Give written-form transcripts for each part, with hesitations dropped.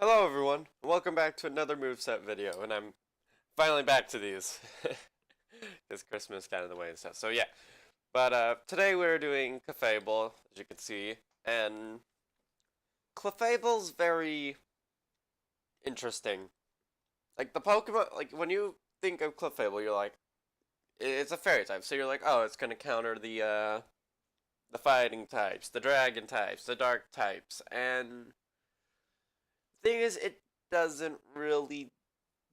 Hello everyone, welcome back to another Moveset video, and I'm finally back to these. Because Christmas got in the way and stuff, so yeah. But today we're doing Clefable, as you can see, and Clefable's very interesting. Like, the Pokemon, like, when you think of Clefable, you're like, it's a fairy type, so you're like, oh, it's gonna counter the fighting types, the dragon types, the dark types, and thing is, it doesn't really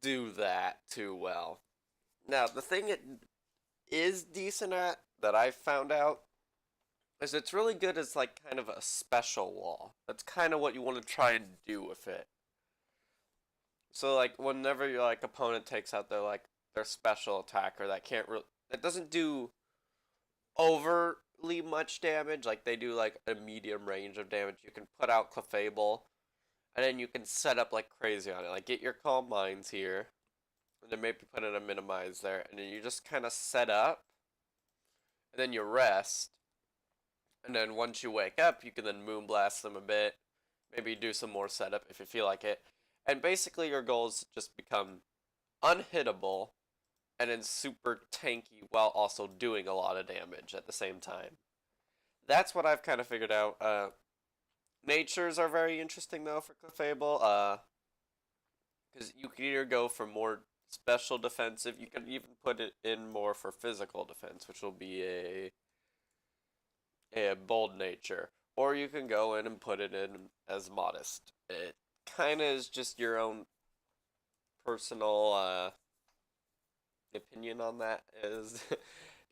do that too well. Now, the thing it is decent at that I found out is it's really good as like kind of a special wall. That's kind of what you want to try and do with it. So like whenever your like opponent takes out their special attacker that can't really that doesn't do overly much damage, like they do like a medium range of damage, you can put out Clefable and then you can set up like crazy on it. Like get your Calm Minds here, and then maybe put in a minimize there, and then you just kind of set up, and then you rest, and then once you wake up, you can then Moonblast them a bit, maybe do some more setup if you feel like it, and basically your goal is to just become unhittable, and then super tanky while also doing a lot of damage at the same time. That's what I've kind of figured out. Natures are very interesting though for Clefable, because you can either go for more special defensive, you can even put it in more for physical defense, which will be a bold nature, or you can go in and put it in as modest. It kind of is just your own personal opinion on that. Is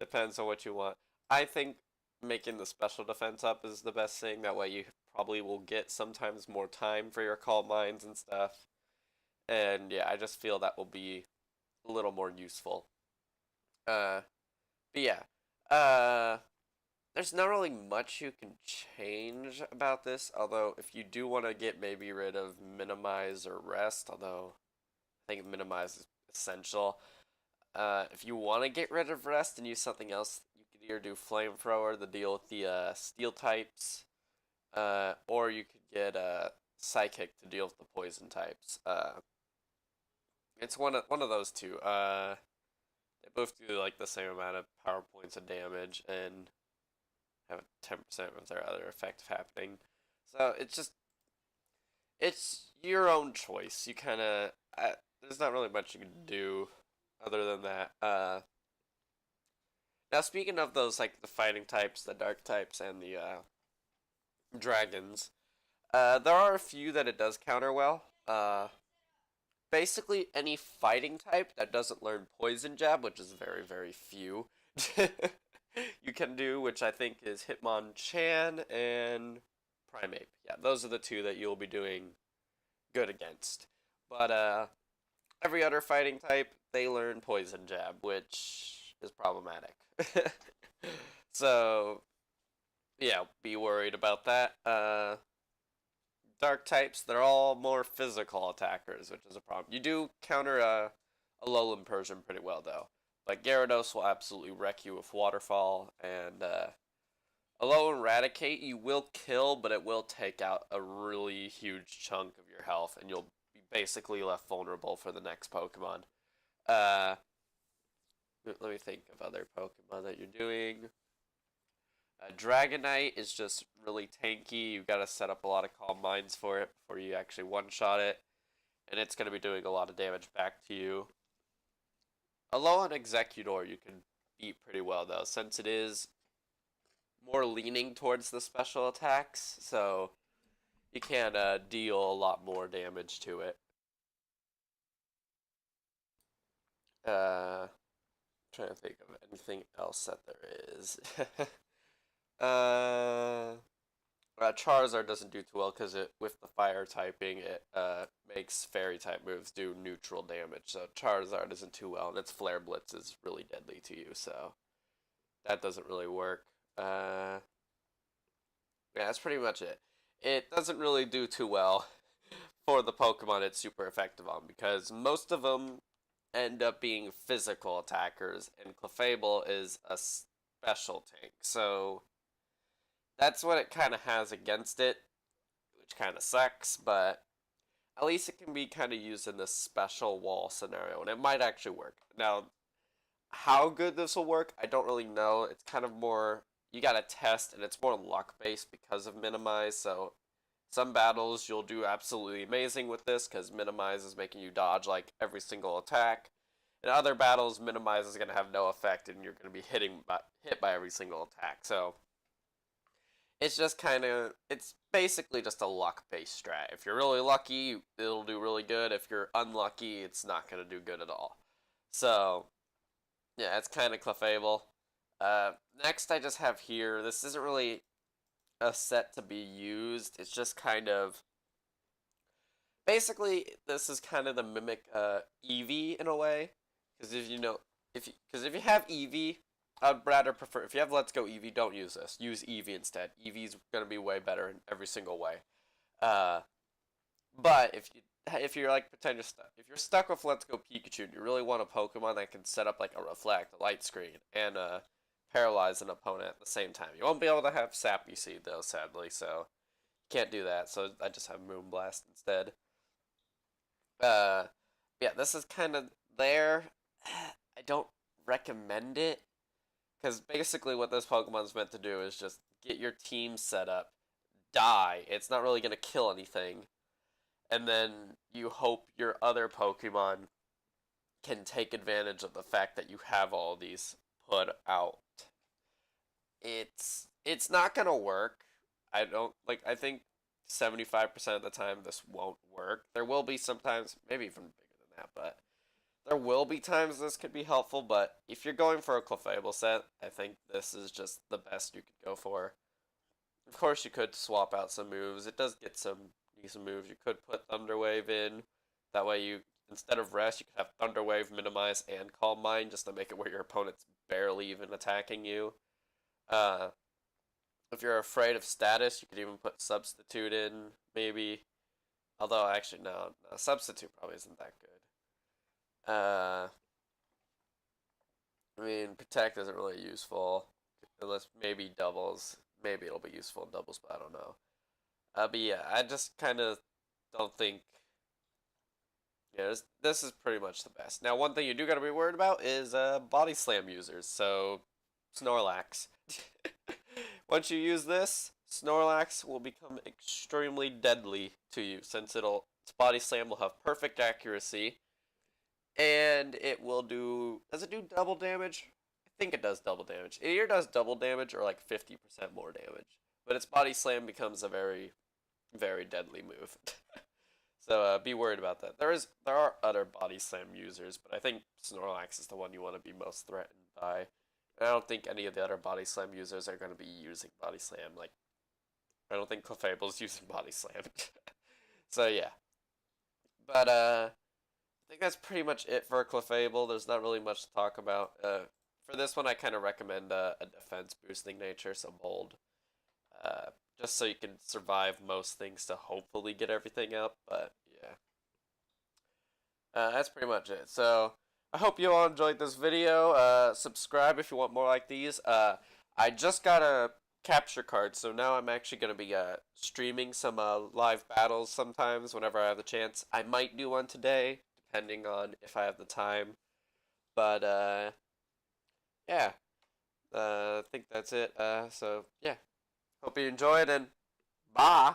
depends on what you want. I think making the special defense up is the best thing. That way you probably will get sometimes more time for your Calm Minds and stuff. And yeah, I just feel that will be a little more useful. Uh, but yeah, uh, there's not really much you can change about this. Although, if you do want to get maybe rid of minimize or rest, although I think minimize is essential. If you want to get rid of rest and use something else, you could either do flamethrower to deal with the steel types, or you could get psychic to deal with the poison types. It's one of those two. They both do like the same amount of power points of damage and have 10% of their other effect happening. So it's your own choice. You kind of there's not really much you can do other than that. Now speaking of those like the fighting types, the dark types, and the dragons, there are a few that it does counter well. Basically any fighting type that doesn't learn Poison Jab, which is very, very few, you can do, which I think is Hitmonchan and Primeape. Yeah, those are the two that you'll be doing good against. But every other fighting type, they learn Poison Jab, which is problematic. So, yeah, be worried about that. Dark types, they're all more physical attackers, which is a problem. You do counter a Alolan Persian pretty well, though. Like, Gyarados will absolutely wreck you with Waterfall, and Alolan Raticate you will kill, but it will take out a really huge chunk of your health, and you'll be basically left vulnerable for the next Pokemon. Uh, Let me think of other Pokemon that you're doing. Dragonite is just really tanky. You've got to set up a lot of Calm Minds for it before you actually one-shot it. And it's going to be doing a lot of damage back to you. Alolan Executor you can beat pretty well, though, since it is more leaning towards the special attacks. So you can deal a lot more damage to it. Trying to think of anything else that there is. uh, Charizard doesn't do too well because it with the fire typing it makes fairy type moves do neutral damage. So Charizard isn't too well, and its Flare Blitz is really deadly to you. So that doesn't really work. Yeah, that's pretty much it. It doesn't really do too well for the Pokemon it's super effective on because most of them end up being physical attackers, and Clefable is a special tank. So that's what it kind of has against it, which kind of sucks, but at least it can be kind of used in this special wall scenario, and it might actually work. Now, how good this will work, I don't really know. It's kind of more, you gotta test, and it's more luck based because of minimize. So some battles you'll do absolutely amazing with this because minimize is making you dodge like every single attack. In other battles, minimize is gonna have no effect, and you're gonna be hit by every single attack. So it's just kind of, it's basically just a luck based strat. If you're really lucky, it'll do really good. If you're unlucky, it's not gonna do good at all. So yeah, it's kind of Clefable. Next, I just have here. This isn't really a set to be used. It's just kind of basically this is kind of the mimic Eevee in a way. Because if you have Eevee, I'd rather prefer if you have Let's Go Eevee, don't use this. Use Eevee instead. Eevee's gonna be way better in every single way. Uh, but if you're like pretend you're stuck, if you're stuck with Let's Go Pikachu and you really want a Pokemon that can set up like a reflect, a light screen, and paralyze an opponent at the same time, you won't be able to have Sappy Seed though, sadly. So you can't do that. So I just have Moonblast instead. Uh, yeah, this is kind of there. I don't recommend it because basically what this Pokemon's meant to do is just get your team set up, die. It's not really gonna kill anything, and then you hope your other Pokemon can take advantage of the fact that you have all these put out. It's not gonna work. I don't like. I think 75% of the time this won't work. There will be sometimes, maybe even bigger than that, but there will be times this could be helpful. But if you're going for a Clefable set, I think this is just the best you could go for. Of course, you could swap out some moves. It does get some decent moves. You could put Thunder Wave in. That way, you instead of Rest, you could have Thunder Wave, Minimize, and Calm Mind just to make it where your opponent's barely even attacking you. Uh, if you're afraid of status, you could even put Substitute in, maybe. Although, actually, no, Substitute probably isn't that good. I mean, Protect isn't really useful, unless maybe doubles. Maybe it'll be useful in doubles, but I don't know. But yeah, I just kind of don't think. Yeah, this is pretty much the best. Now, one thing you do gotta be worried about is Body Slam users. So, Snorlax. Once you use this, Snorlax will become extremely deadly to you since its Body Slam will have perfect accuracy, and it will do. Does it do double damage? I think it does double damage. It either does double damage or like 50% more damage. But its Body Slam becomes a very, very deadly move. So be worried about that. There are other Body Slam users, but I think Snorlax is the one you want to be most threatened by. And I don't think any of the other Body Slam users are going to be using Body Slam. Like, I don't think Clefable's using Body Slam. So yeah. But I think that's pretty much it for Clefable. There's not really much to talk about. For this one, I kind of recommend a defense boosting nature, so Mold. Uh, just so you can survive most things to hopefully get everything up. But yeah, that's pretty much it. So I hope you all enjoyed this video. Subscribe if you want more like these. I just got a capture card, so now I'm actually going to be streaming some live battles sometimes whenever I have the chance. I might do one today, depending on if I have the time. But yeah, I think that's it. So yeah, hope you enjoyed and bye.